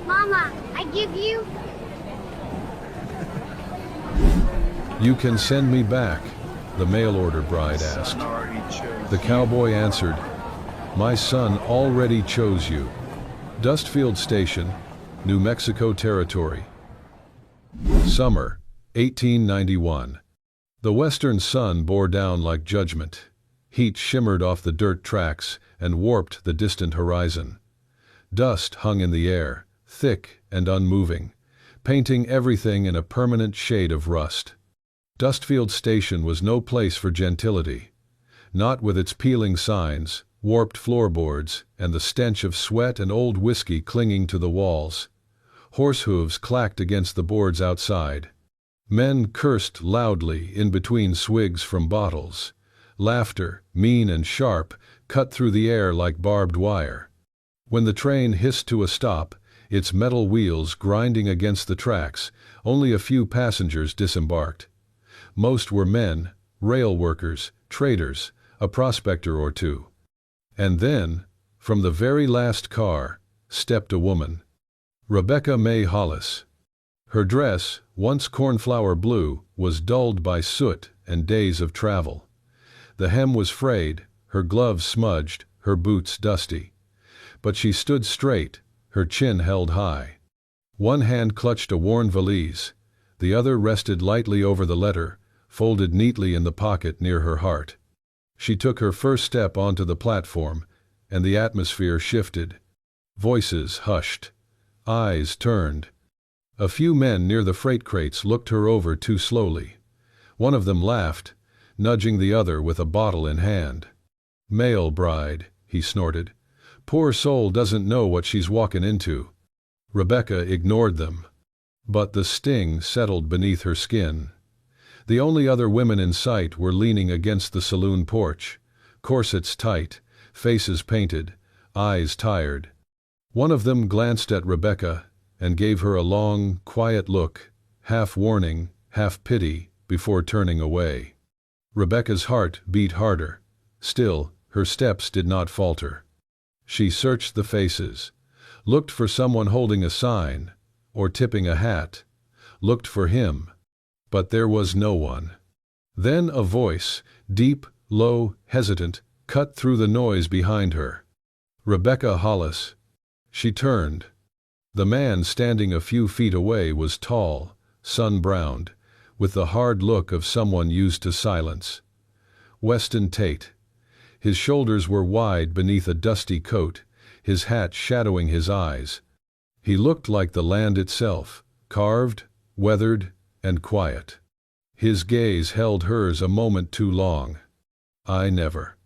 Mama, I give you. You can send me back, the mail-order bride asked. The cowboy answered, My son already chose you. Dustfield Station, New Mexico Territory. Summer, 1891. The western sun bore down like judgment. Heat shimmered off the dirt tracks and warped the distant horizon. Dust hung in the air, thick and unmoving, painting everything in a permanent shade of rust. Dustfield Station was no place for gentility. Not with its peeling signs, warped floorboards, and the stench of sweat and old whiskey clinging to the walls. Horse hooves clacked against the boards outside. Men cursed loudly in between swigs from bottles. Laughter, mean and sharp, cut through the air like barbed wire. When the train hissed to a stop, its metal wheels grinding against the tracks, only a few passengers disembarked. Most were men, rail workers, traders, a prospector or two. And then, from the very last car, stepped a woman. Rebecca May Hollis. Her dress, once cornflower blue, was dulled by soot and days of travel. The hem was frayed, her gloves smudged, her boots dusty. But she stood straight, her chin held high. One hand clutched a worn valise, the other rested lightly over the letter, folded neatly in the pocket near her heart. She took her first step onto the platform, and the atmosphere shifted. Voices hushed. Eyes turned. A few men near the freight crates looked her over too slowly. One of them laughed, nudging the other with a bottle in hand. "Mail bride," he snorted. "Poor soul doesn't know what she's walkin' into." Rebecca ignored them. But the sting settled beneath her skin. The only other women in sight were leaning against the saloon porch, corsets tight, faces painted, eyes tired. One of them glanced at Rebecca and gave her a long, quiet look, half warning, half pity, before turning away. Rebecca's heart beat harder. Still, her steps did not falter. She searched the faces, looked for someone holding a sign, or tipping a hat, looked for him. But there was no one. Then a voice, deep, low, hesitant, cut through the noise behind her. "Rebecca Hollis." She turned. The man standing a few feet away was tall, sun-browned, with the hard look of someone used to silence. Weston Tate. His shoulders were wide beneath a dusty coat, his hat shadowing his eyes. He looked like the land itself, carved, weathered, and quiet. His gaze held hers a moment too long. "I never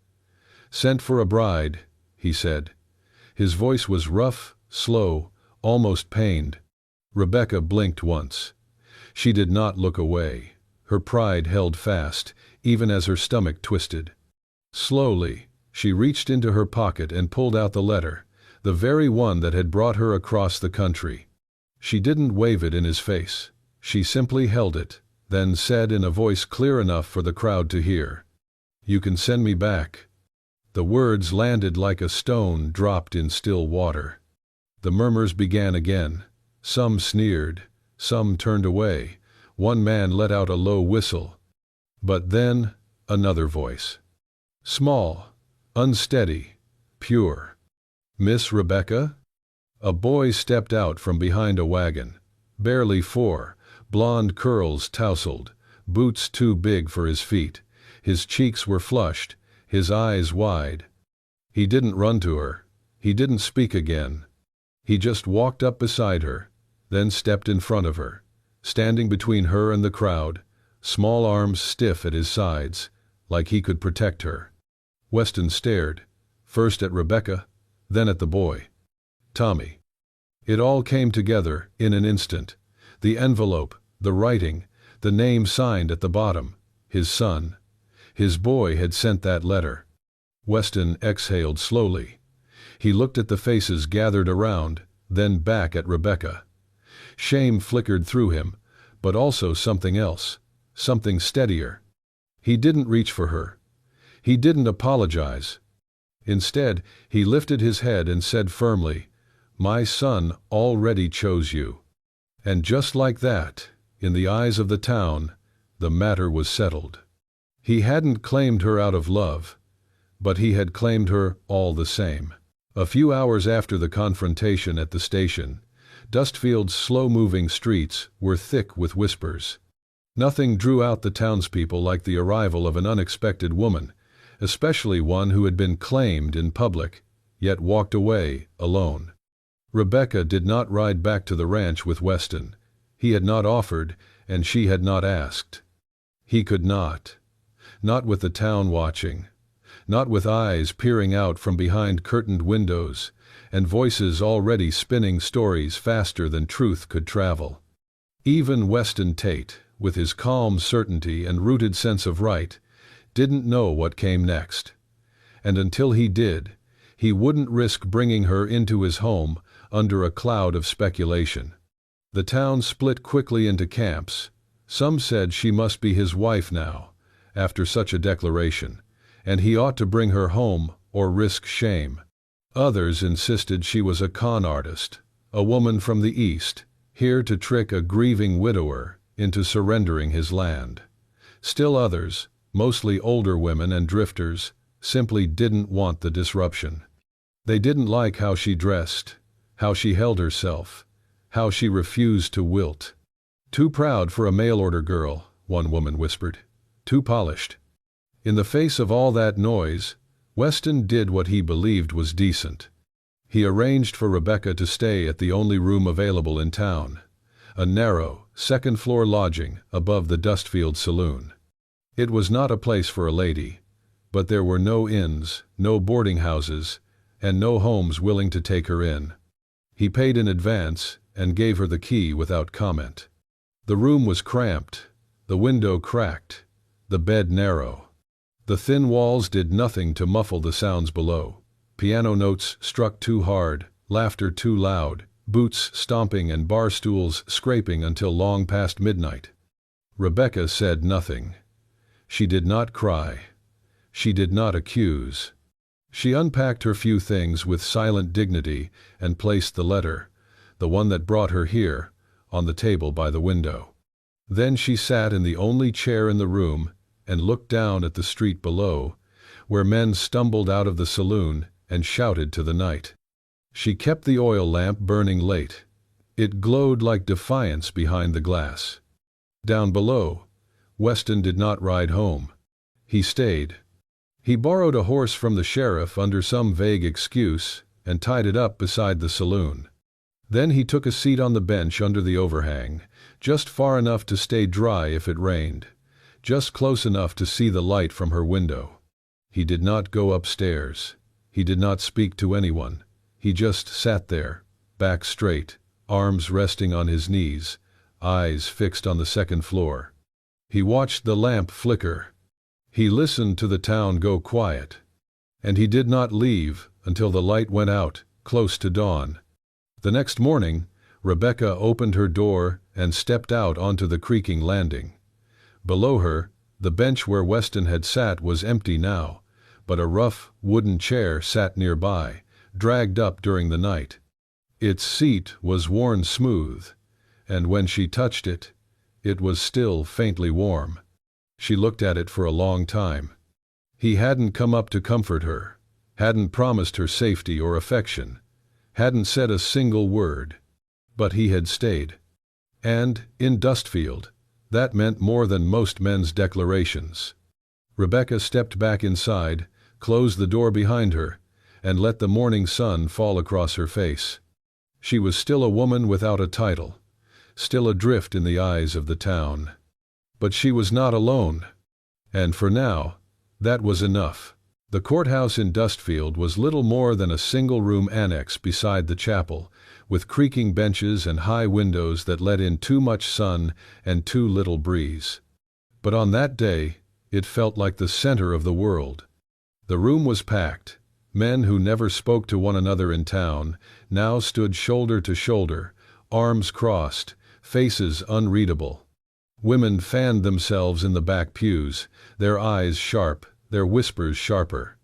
sent for a bride," he said. His voice was rough, slow, almost pained. Rebecca blinked once. She did not look away. Her pride held fast, even as her stomach twisted. Slowly, she reached into her pocket and pulled out the letter, the very one that had brought her across the country. She didn't wave it in his face. She simply held it, then said in a voice clear enough for the crowd to hear, "You can send me back." The words landed like a stone dropped in still water. The murmurs began again. Some sneered, some turned away. One man let out a low whistle. But then, another voice. Small, unsteady, pure. "Miss Rebecca?" A boy stepped out from behind a wagon. Barely 4, blonde curls tousled, boots too big for his feet. His cheeks were flushed, his eyes wide. He didn't run to her. He didn't speak again. He just walked up beside her, then stepped in front of her, standing between her and the crowd, small arms stiff at his sides, like he could protect her. Weston stared, first at Rebecca, then at the boy. Tommy. It all came together in an instant. The envelope, the writing, the name signed at the bottom. His son. His boy had sent that letter. Weston exhaled slowly. He looked at the faces gathered around, then back at Rebecca. Shame flickered through him, but also something else, something steadier. He didn't reach for her. He didn't apologize. Instead, he lifted his head and said firmly, My son already chose you." And just like that, in the eyes of the town, the matter was settled. He hadn't claimed her out of love, but he had claimed her all the same. A few hours after the confrontation at the station, Dustfield's slow-moving streets were thick with whispers. Nothing drew out the townspeople like the arrival of an unexpected woman, especially one who had been claimed in public, yet walked away alone. Rebecca did not ride back to the ranch with Weston. He had not offered, and she had not asked. He could not. Not with the town watching. Not with eyes peering out from behind curtained windows, and voices already spinning stories faster than truth could travel. Even Weston Tate, with his calm certainty and rooted sense of right, didn't know what came next. And until he did, he wouldn't risk bringing her into his home under a cloud of speculation. The town split quickly into camps. Some said she must be his wife now, after such a declaration, and he ought to bring her home or risk shame. Others insisted she was a con artist, a woman from the East, here to trick a grieving widower into surrendering his land. Still others, mostly older women and drifters, simply didn't want the disruption. They didn't like how she dressed, how she held herself, how she refused to wilt. "Too proud for a mail-order girl," one woman whispered. "Too polished." In the face of all that noise, Weston did what he believed was decent. He arranged for Rebecca to stay at the only room available in town, a narrow, second-floor lodging above the Dustfield saloon. It was not a place for a lady, but there were no inns, no boarding houses, and no homes willing to take her in. He paid in advance and gave her the key without comment. The room was cramped, the window cracked, the bed narrow. The thin walls did nothing to muffle the sounds below. Piano notes struck too hard, laughter too loud, boots stomping and bar stools scraping until long past midnight. Rebecca said nothing. She did not cry. She did not accuse. She unpacked her few things with silent dignity and placed the letter, the one that brought her here, on the table by the window. Then she sat in the only chair in the room and looked down at the street below, where men stumbled out of the saloon and shouted to the night. She kept the oil lamp burning late. It glowed like defiance behind the glass. Down below, Weston did not ride home. He stayed. He borrowed a horse from the sheriff under some vague excuse and tied it up beside the saloon. Then he took a seat on the bench under the overhang, just far enough to stay dry if it rained, just close enough to see the light from her window. He did not go upstairs. He did not speak to anyone. He just sat there, back straight, arms resting on his knees, eyes fixed on the second floor. He watched the lamp flicker. He listened to the town go quiet. And he did not leave until the light went out, close to dawn. The next morning, Rebecca opened her door and stepped out onto the creaking landing. Below her, the bench where Weston had sat was empty now, but a rough, wooden chair sat nearby, dragged up during the night. Its seat was worn smooth, and when she touched it, it was still faintly warm. She looked at it for a long time. He hadn't come up to comfort her, hadn't promised her safety or affection, hadn't said a single word, but he had stayed. And, in Dustfield, that meant more than most men's declarations. Rebecca stepped back inside, closed the door behind her, and let the morning sun fall across her face. She was still a woman without a title, still adrift in the eyes of the town. But she was not alone. And for now, that was enough. The courthouse in Dustfield was little more than a single-room annex beside the chapel, with creaking benches and high windows that let in too much sun and too little breeze. But on that day, it felt like the center of the world. The room was packed. Men who never spoke to one another in town now stood shoulder to shoulder, arms crossed, faces unreadable. Women fanned themselves in the back pews, their eyes sharp, their whispers sharper.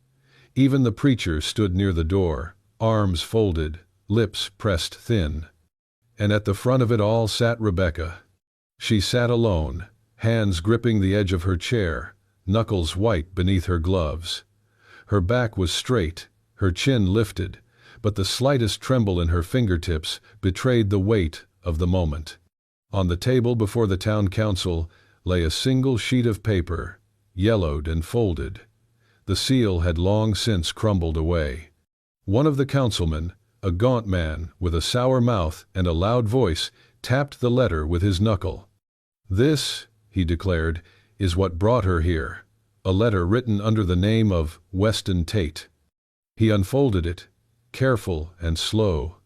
Even the preacher stood near the door, arms folded, lips pressed thin. And at the front of it all sat Rebecca. She sat alone, hands gripping the edge of her chair, knuckles white beneath her gloves. Her back was straight, her chin lifted, but the slightest tremble in her fingertips betrayed the weight of the moment. On the table before the town council lay a single sheet of paper, yellowed and folded. The seal had long since crumbled away. One of the councilmen, a gaunt man with a sour mouth and a loud voice, tapped the letter with his knuckle. "This," he declared, "is what brought her here. A letter written under the name of Weston Tate." He unfolded it, careful and slow,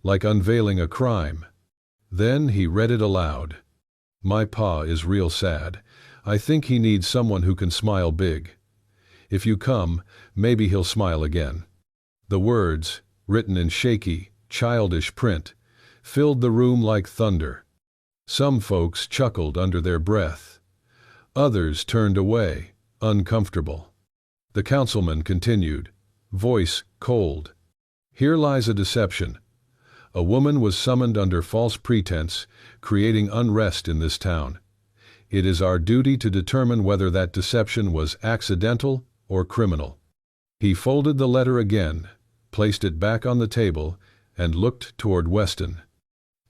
like unveiling a crime. Then he read it aloud. "My pa is real sad. I think he needs someone who can smile big. If you come, maybe he'll smile again." The words, written in shaky, childish print, filled the room like thunder. Some folks chuckled under their breath. Others turned away, uncomfortable. The councilman continued, voice cold. "Here lies a deception. A woman was summoned under false pretense, creating unrest in this town. It is our duty to determine whether that deception was accidental or criminal." He folded the letter again, placed it back on the table, and looked toward Weston.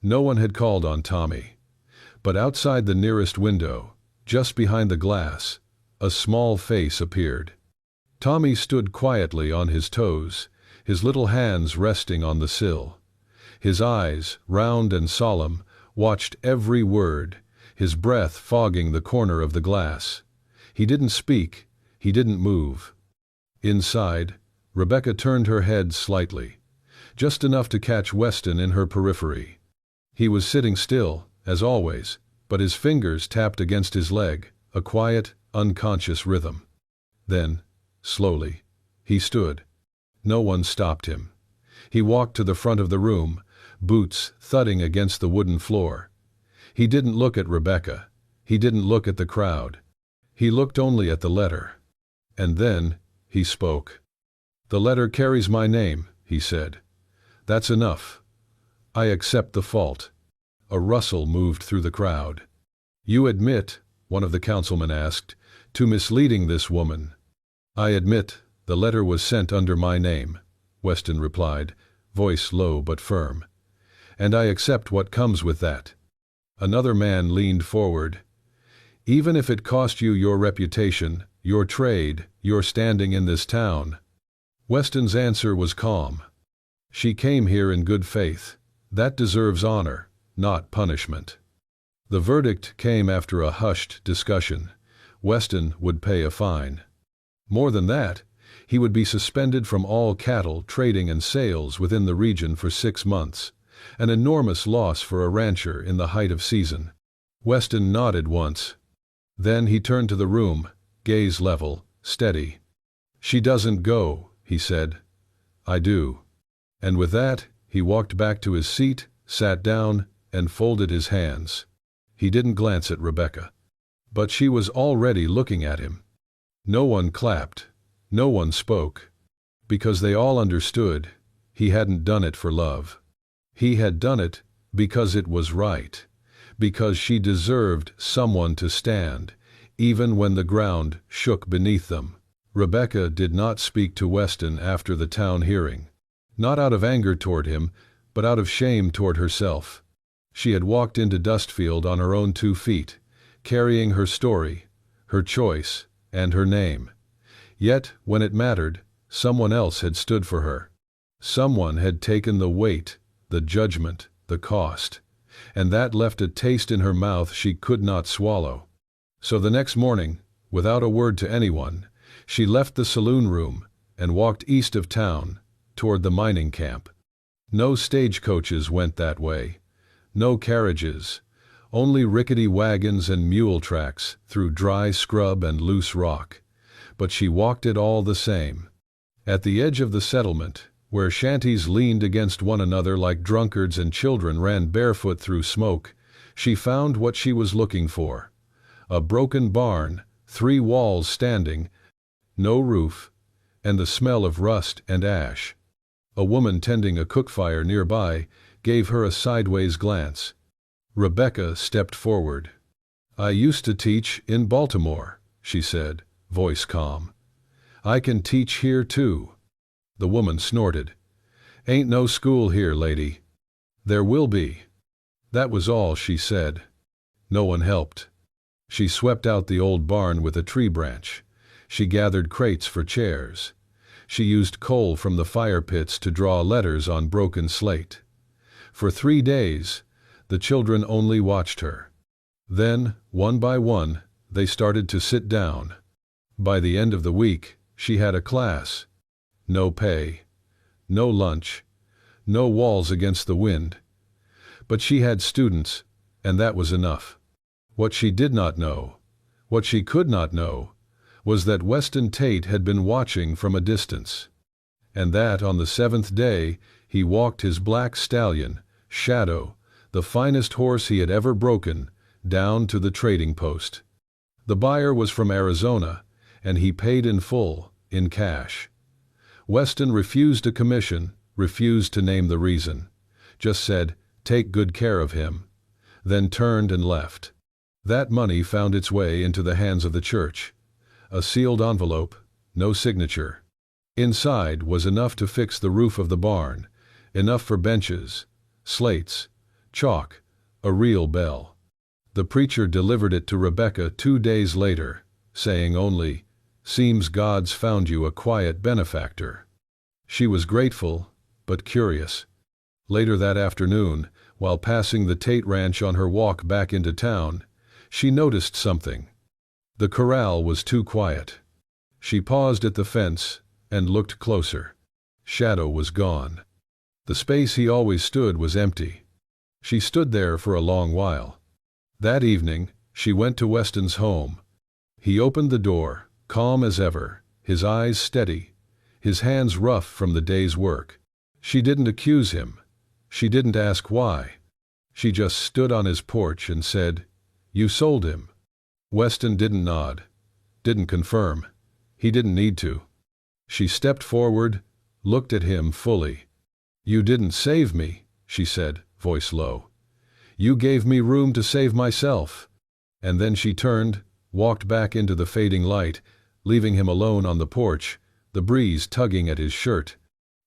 No one had called on Tommy. But outside the nearest window, just behind the glass, a small face appeared. Tommy stood quietly on his toes, his little hands resting on the sill. His eyes, round and solemn, watched every word, his breath fogging the corner of the glass. He didn't speak, he didn't move. Inside, Rebecca turned her head slightly, just enough to catch Weston in her periphery. He was sitting still, as always, but his fingers tapped against his leg, a quiet, unconscious rhythm. Then, slowly, he stood. No one stopped him. He walked to the front of the room, boots thudding against the wooden floor. He didn't look at Rebecca. He didn't look at the crowd. He looked only at the letter. And then he spoke. "The letter carries my name," he said. "That's enough. I accept the fault." A rustle moved through the crowd. "You admit," one of the councilmen asked, "to misleading this woman?" "I admit the letter was sent under my name," Weston replied, voice low but firm. "And I accept what comes with that." Another man leaned forward. "Even if it cost you your reputation, your trade, your standing in this town." Weston's answer was calm. "She came here in good faith. That deserves honor, not punishment." The verdict came after a hushed discussion. Weston would pay a fine. More than that, he would be suspended from all cattle trading and sales within the region for 6 months, an enormous loss for a rancher in the height of season. Weston nodded once. Then he turned to the room, gaze level, steady. "She doesn't go," he said. "I do." And with that, he walked back to his seat, sat down, and folded his hands. He didn't glance at Rebecca. But she was already looking at him. No one clapped. No one spoke. Because they all understood, he hadn't done it for love. He had done it because it was right. Because she deserved someone to stand, even when the ground shook beneath them. Rebecca did not speak to Weston after the town hearing. Not out of anger toward him, but out of shame toward herself. She had walked into Dustfield on her own 2 feet, carrying her story, her choice, and her name. Yet, when it mattered, someone else had stood for her. Someone had taken the weight, the judgment, the cost, and that left a taste in her mouth she could not swallow. So the next morning, without a word to anyone, she left the saloon room and walked east of town, toward the mining camp. No stagecoaches went that way. No carriages. Only rickety wagons and mule tracks through dry scrub and loose rock. But she walked it all the same. At the edge of the settlement, where shanties leaned against one another like drunkards and children ran barefoot through smoke, she found what she was looking for. A broken barn, 3 walls standing, no roof, and the smell of rust and ash. A woman tending a cook fire nearby gave her a sideways glance. Rebecca stepped forward. "I used to teach in Baltimore," she said, voice calm. "I can teach here too." The woman snorted. "Ain't no school here, lady." "There will be." That was all she said. No one helped. She swept out the old barn with a tree branch. She gathered crates for chairs. She used coal from the fire pits to draw letters on broken slate. For 3 days, the children only watched her. Then, one by one, they started to sit down. By the end of the week, she had a class. No pay, no lunch, no walls against the wind. But she had students, and that was enough. What she did not know, what she could not know, was that Weston Tate had been watching from a distance, and that on the 7th day he walked his black stallion, Shadow, the finest horse he had ever broken, down to the trading post. The buyer was from Arizona, and he paid in full, in cash. Weston refused a commission, refused to name the reason, just said, "Take good care of him," then turned and left. That money found its way into the hands of the church. A sealed envelope, no signature. Inside was enough to fix the roof of the barn, enough for benches, slates, chalk, a real bell. The preacher delivered it to Rebecca 2 days later, saying only, "Seems God's found you a quiet benefactor." She was grateful, but curious. Later that afternoon, while passing the Tate Ranch on her walk back into town, she noticed something. The corral was too quiet. She paused at the fence and looked closer. Shadow was gone. The space he always stood was empty. She stood there for a long while. That evening, she went to Weston's home. He opened the door, calm as ever, his eyes steady, his hands rough from the day's work. She didn't accuse him. She didn't ask why. She just stood on his porch and said, "You sold him." Weston didn't nod, didn't confirm. He didn't need to. She stepped forward, looked at him fully. "You didn't save me," she said, voice low. "You gave me room to save myself." And then she turned, walked back into the fading light, leaving him alone on the porch, the breeze tugging at his shirt.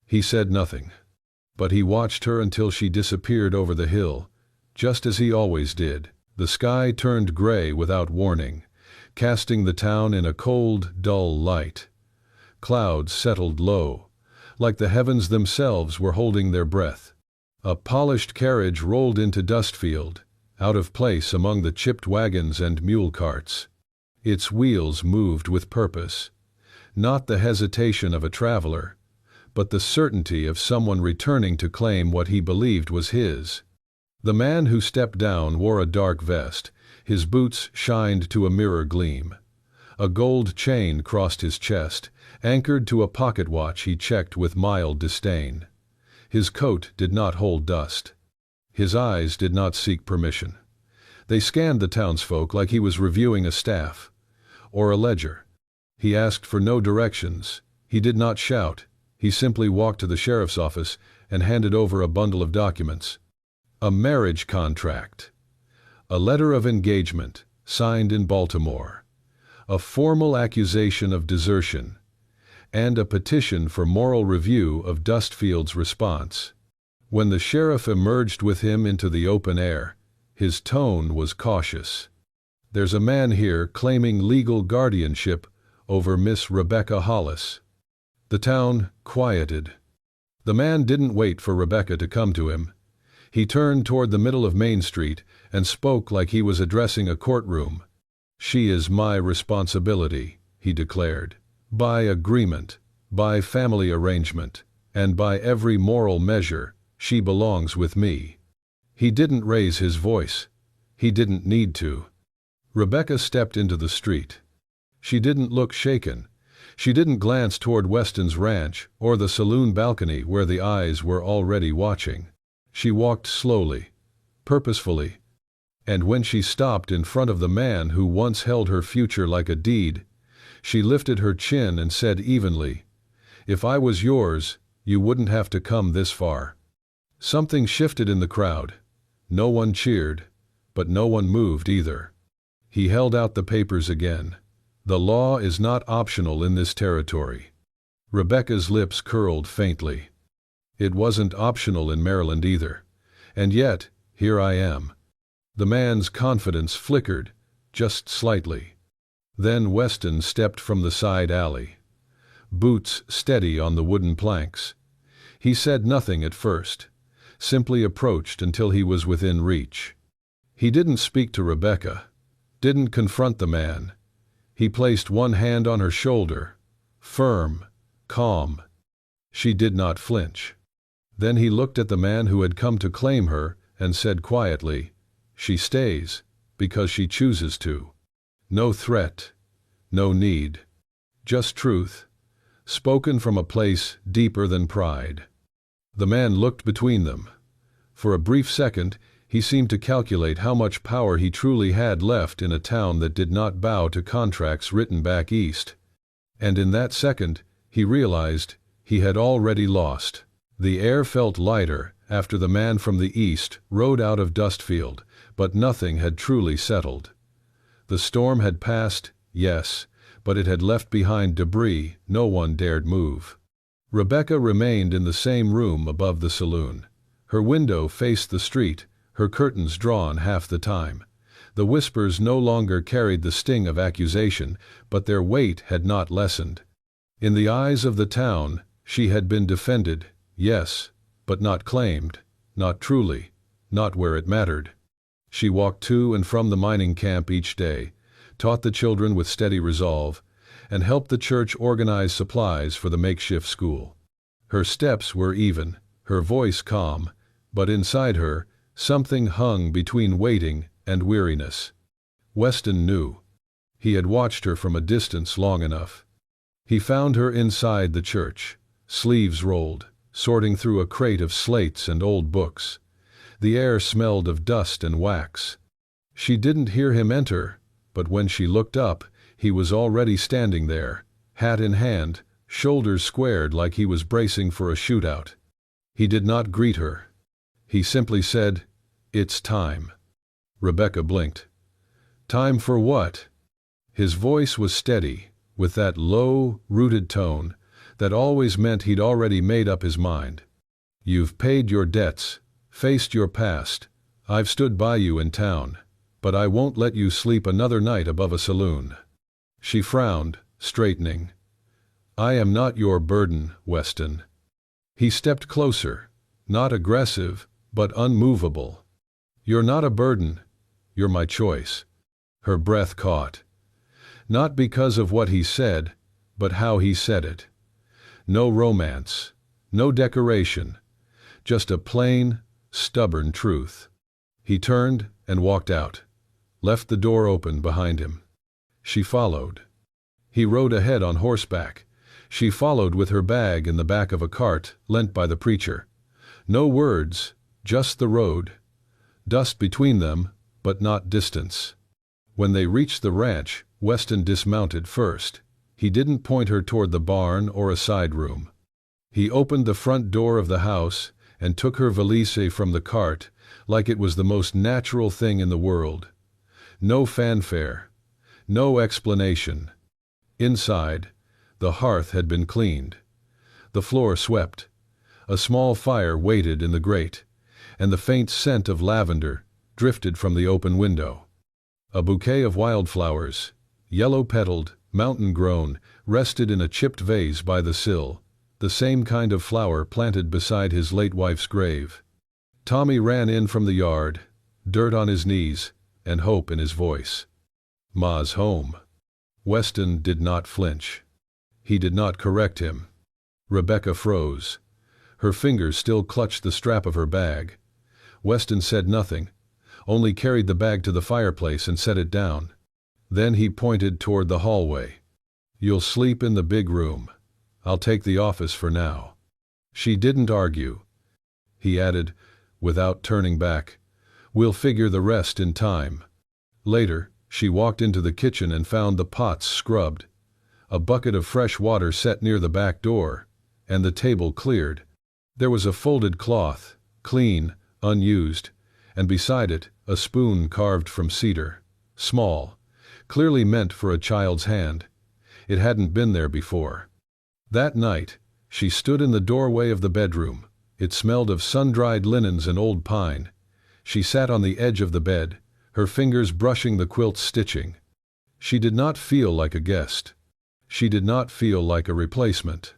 He said nothing, but he watched her until she disappeared over the hill, just as he always did. The sky turned gray without warning, casting the town in a cold, dull light. Clouds settled low, like the heavens themselves were holding their breath. A polished carriage rolled into Dustfield, out of place among the chipped wagons and mule carts. Its wheels moved with purpose, not the hesitation of a traveler, but the certainty of someone returning to claim what he believed was his. The man who stepped down wore a dark vest. His boots shined to a mirror gleam. A gold chain crossed his chest, anchored to a pocket watch he checked with mild disdain. His coat did not hold dust. His eyes did not seek permission. They scanned the townsfolk like he was reviewing a staff or a ledger. He asked for no directions. He did not shout. He simply walked to the sheriff's office and handed over a bundle of documents. A marriage contract. A letter of engagement, signed in Baltimore. A formal accusation of desertion. And a petition for moral review of Dustfield's response. When the sheriff emerged with him into the open air, his tone was cautious. "There's a man here claiming legal guardianship over Miss Rebecca Hollis." The town quieted. The man didn't wait for Rebecca to come to him. He turned toward the middle of Main Street and spoke like he was addressing a courtroom. "She is my responsibility," he declared. "By agreement, by family arrangement, and by every moral measure, she belongs with me." He didn't raise his voice. He didn't need to. Rebecca stepped into the street. She didn't look shaken. She didn't glance toward Weston's ranch or the saloon balcony where the eyes were already watching. She walked slowly, purposefully, and when she stopped in front of the man who once held her future like a deed, she lifted her chin and said evenly, "If I was yours, You wouldn't have to come this far." Something shifted in the crowd. No one cheered, but no one moved either. He held out the papers again. "The law is not optional in this territory." Rebecca's lips curled faintly. It wasn't optional in Maryland either. And yet, here I am. The man's confidence flickered, just slightly. Then Weston stepped from the side alley, boots steady on the wooden planks. He said nothing at first, simply approached until he was within reach. He didn't speak to Rebecca, didn't confront the man. He placed one hand on her shoulder, firm, calm. She did not flinch. Then he looked at the man who had come to claim her and said quietly, "She stays, because she chooses to." No threat, no need, just truth, spoken from a place deeper than pride. The man looked between them. For a brief second, he seemed to calculate how much power he truly had left in a town that did not bow to contracts written back east. And in that second, he realized he had already lost. The air felt lighter after the man from the east rode out of Dustfield, but nothing had truly settled. The storm had passed, yes, but it had left behind debris no one dared move. Rebecca remained in the same room above the saloon. Her window faced the street, her curtains drawn half the time. The whispers no longer carried the sting of accusation, but their weight had not lessened. In the eyes of the town, she had been defended, yes, but not claimed, not truly, not where it mattered. She walked to and from the mining camp each day, taught the children with steady resolve, and helped the church organize supplies for the makeshift school. Her steps were even, her voice calm, but inside her, something hung between waiting and weariness. Weston knew. He had watched her from a distance long enough. He found her inside the church, sleeves rolled, sorting through a crate of slates and old books. The air smelled of dust and wax. She didn't hear him enter, but when she looked up, he was already standing there, hat in hand, shoulders squared like he was bracing for a shootout. He did not greet her. He simply said, "It's time." Rebecca blinked. "Time for what?" His voice was steady, with that low, rooted tone that always meant he'd already made up his mind. "You've paid your debts, faced your past. I've stood by you in town, but I won't let you sleep another night above a saloon." She frowned, straightening. "I am not your burden, Weston." He stepped closer, not aggressive, but unmovable. "You're not a burden. You're my choice." Her breath caught. Not because of what he said, but how he said it. No romance, no decoration, just a plain, stubborn truth. He turned and walked out, left the door open behind him. She followed. He rode ahead on horseback. She followed with her bag in the back of a cart lent by the preacher. No words, just the road. Dust between them, but not distance. When they reached the ranch, Weston dismounted first. He didn't point her toward the barn or a side room. He opened the front door of the house and took her valise from the cart like it was the most natural thing in the world. No fanfare, no explanation. Inside, the hearth had been cleaned. The floor swept. A small fire waited in the grate, and the faint scent of lavender drifted from the open window. A bouquet of wildflowers, yellow-petaled, mountain-grown, rested in a chipped vase by the sill, the same kind of flower planted beside his late wife's grave. Tommy ran in from the yard, dirt on his knees, and hope in his voice. "Ma's home." Weston did not flinch. He did not correct him. Rebecca froze. Her fingers still clutched the strap of her bag. Weston said nothing, only carried the bag to the fireplace and set it down. Then he pointed toward the hallway. "You'll sleep in the big room. I'll take the office for now." She didn't argue. He added, without turning back, "We'll figure the rest in time." Later, she walked into the kitchen and found the pots scrubbed. A bucket of fresh water set near the back door, and the table cleared. There was a folded cloth, clean, unused, and beside it a spoon carved from cedar, small, clearly meant for a child's hand. It hadn't been there before. That night, she stood in the doorway of the bedroom. It smelled of sun-dried linens and old pine. She sat on the edge of the bed, her fingers brushing the quilt's stitching. She did not feel like a guest. She did not feel like a replacement.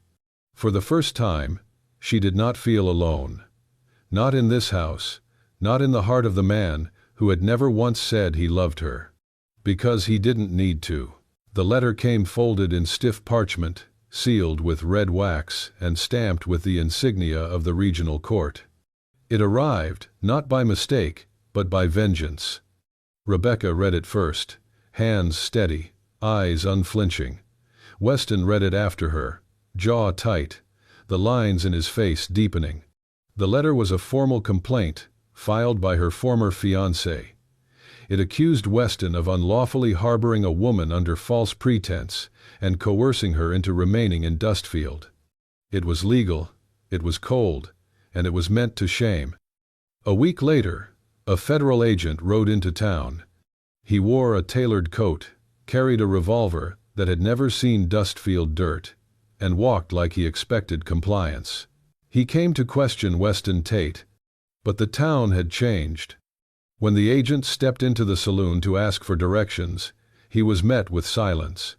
For the first time, she did not feel alone. Not in this house, not in the heart of the man who had never once said he loved her. Because he didn't need to. The letter came folded in stiff parchment, sealed with red wax and stamped with the insignia of the regional court. It arrived, not by mistake, but by vengeance. Rebecca read it first, hands steady, eyes unflinching. Weston read it after her, jaw tight, the lines in his face deepening. The letter was a formal complaint, filed by her former fiancé. It accused Weston of unlawfully harboring a woman under false pretense and coercing her into remaining in Dustfield. It was legal, it was cold, and it was meant to shame. A week later, a federal agent rode into town. He wore a tailored coat, carried a revolver that had never seen Dustfield dirt, and walked like he expected compliance. He came to question Weston Tate, but the town had changed. When the agent stepped into the saloon to ask for directions, he was met with silence.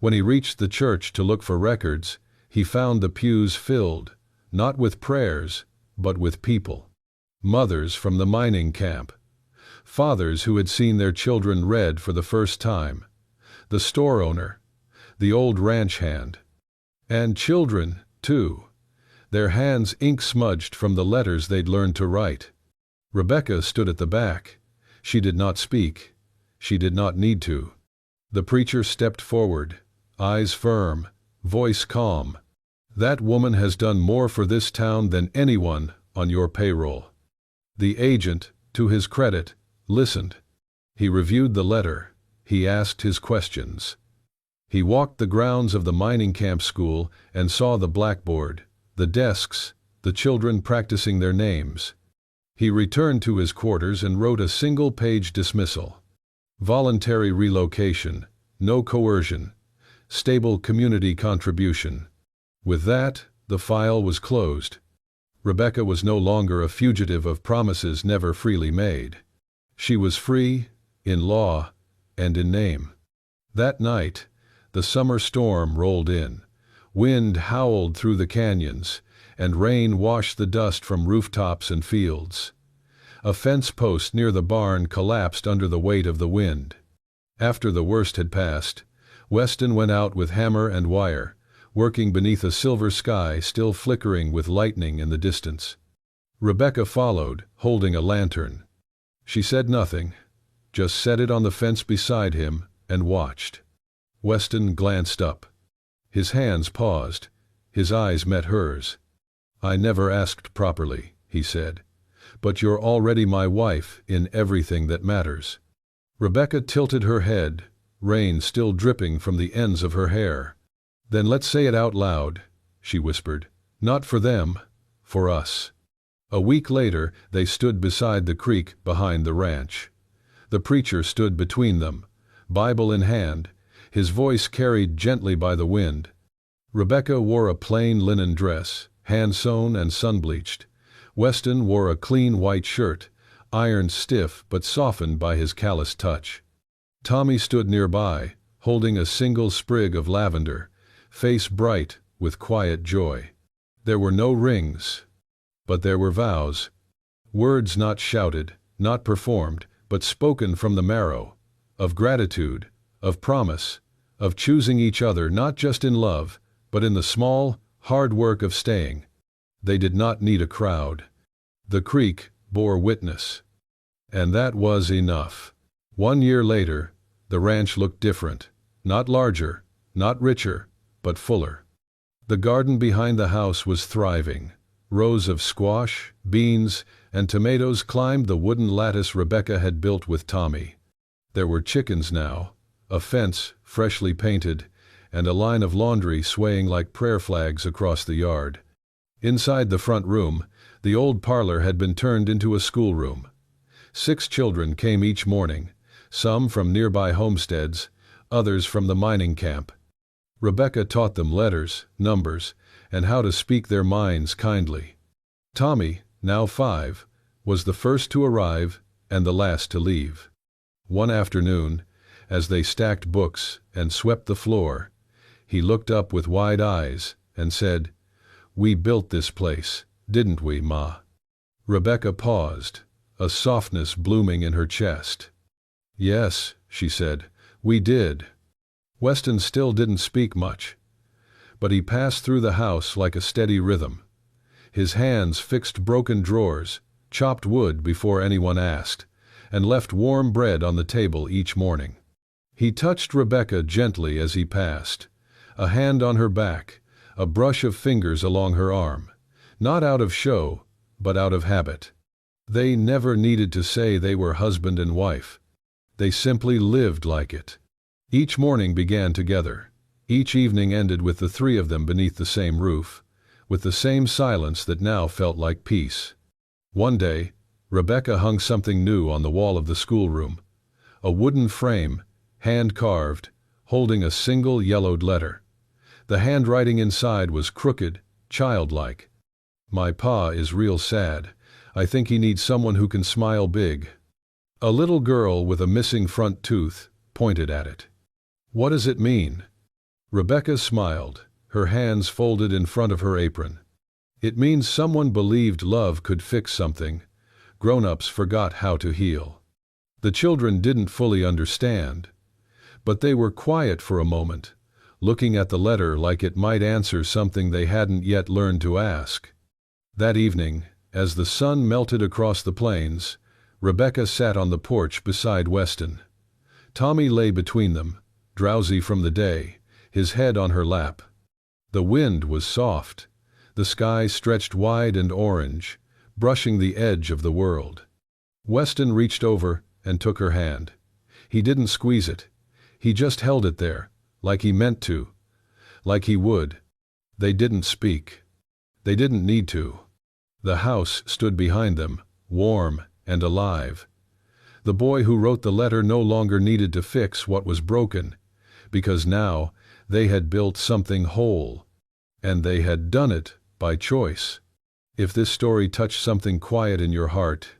When he reached the church to look for records, he found the pews filled, not with prayers, but with people. Mothers from the mining camp. Fathers who had seen their children read for the first time. The store owner. The old ranch hand. And children, too. Their hands ink-smudged from the letters they'd learned to write. Rebecca stood at the back. She did not speak. She did not need to. The preacher stepped forward, eyes firm, voice calm. That woman has done more for this town than anyone on your payroll. The agent, to his credit, listened. He reviewed the letter. He asked his questions. He walked the grounds of the mining camp school and saw the blackboard, the desks, the children practicing their names. He returned to his quarters and wrote a single-page dismissal. Voluntary relocation, no coercion, stable community contribution. With that, the file was closed. Rebecca was no longer a fugitive of promises never freely made. She was free, in law, and in name. That night, the summer storm rolled in. Wind howled through the canyons, and rain washed the dust from rooftops and fields. A fence post near the barn collapsed under the weight of the wind. After the worst had passed, Weston went out with hammer and wire, working beneath a silver sky still flickering with lightning in the distance. Rebecca followed, holding a lantern. She said nothing, just set it on the fence beside him and watched. Weston glanced up. His hands paused. His eyes met hers. "I never asked properly," he said, "but you're already my wife in everything that matters." Rebecca tilted her head, rain still dripping from the ends of her hair. "Then let's say it out loud," she whispered. "Not for them, for us." A week later, they stood beside the creek behind the ranch. The preacher stood between them, Bible in hand, his voice carried gently by the wind. Rebecca wore a plain linen dress, hand-sewn and sun-bleached. Weston wore a clean white shirt, ironed stiff but softened by his calloused touch. Tommy stood nearby, holding a single sprig of lavender, face bright with quiet joy. There were no rings, but there were vows. Words not shouted, not performed, but spoken from the marrow, of gratitude, of promise, of choosing each other not just in love, but in the small, hard work of staying. They did not need a crowd. The creek bore witness. And that was enough. 1 year later, the ranch looked different, not larger, not richer, but fuller. The garden behind the house was thriving. Rows of squash, beans, and tomatoes climbed the wooden lattice Rebecca had built with Tommy. There were chickens now, a fence freshly painted, and a line of laundry swaying like prayer flags across the yard. Inside the front room, the old parlor had been turned into a schoolroom. 6 children came each morning, some from nearby homesteads, others from the mining camp. Rebecca taught them letters, numbers, and how to speak their minds kindly. Tommy, now 5, was the first to arrive and the last to leave. One afternoon, as they stacked books and swept the floor, he looked up with wide eyes and said, "We built this place, didn't we, Ma?" Rebecca paused, a softness blooming in her chest. "Yes," she said, "we did." Weston still didn't speak much, but he passed through the house like a steady rhythm. His hands fixed broken drawers, chopped wood before anyone asked, and left warm bread on the table each morning. He touched Rebecca gently as he passed, a hand on her back, a brush of fingers along her arm, not out of show, but out of habit. They never needed to say they were husband and wife. They simply lived like it. Each morning began together. Each evening ended with the 3 of them beneath the same roof, with the same silence that now felt like peace. One day, Rebecca hung something new on the wall of the schoolroom, a wooden frame, hand-carved, holding a single yellowed letter. The handwriting inside was crooked, childlike. "My pa is real sad. I think he needs someone who can smile big." A little girl with a missing front tooth pointed at it. "What does it mean?" Rebecca smiled, her hands folded in front of her apron. "It means someone believed love could fix something. Grown-ups forgot how to heal." The children didn't fully understand, but they were quiet for a moment, looking at the letter like it might answer something they hadn't yet learned to ask. That evening, as the sun melted across the plains, Rebecca sat on the porch beside Weston. Tommy lay between them, drowsy from the day, his head on her lap. The wind was soft. The sky stretched wide and orange, brushing the edge of the world. Weston reached over and took her hand. He didn't squeeze it. He just held it there, like he meant to, like he would. They didn't speak. They didn't need to. The house stood behind them, warm and alive. The boy who wrote the letter no longer needed to fix what was broken, because now they had built something whole, and they had done it by choice. If this story touched something quiet in your heart,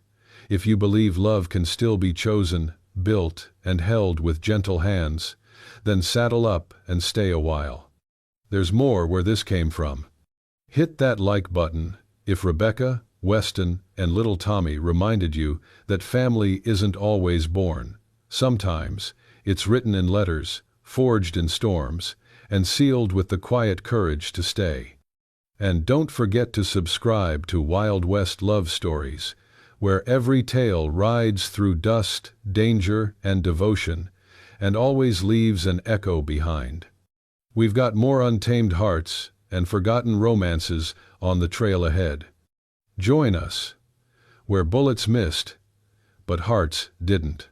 if you believe love can still be chosen, built, and held with gentle hands, then saddle up and stay a while. There's more where this came from. Hit that like button if Rebecca, Weston, and little Tommy reminded you that family isn't always born. Sometimes it's written in letters, forged in storms, and sealed with the quiet courage to stay. And don't forget to subscribe to Wild West Love Stories, where every tale rides through dust, danger, and devotion, and always leaves an echo behind. We've got more untamed hearts and forgotten romances on the trail ahead. Join us, where bullets missed, but hearts didn't.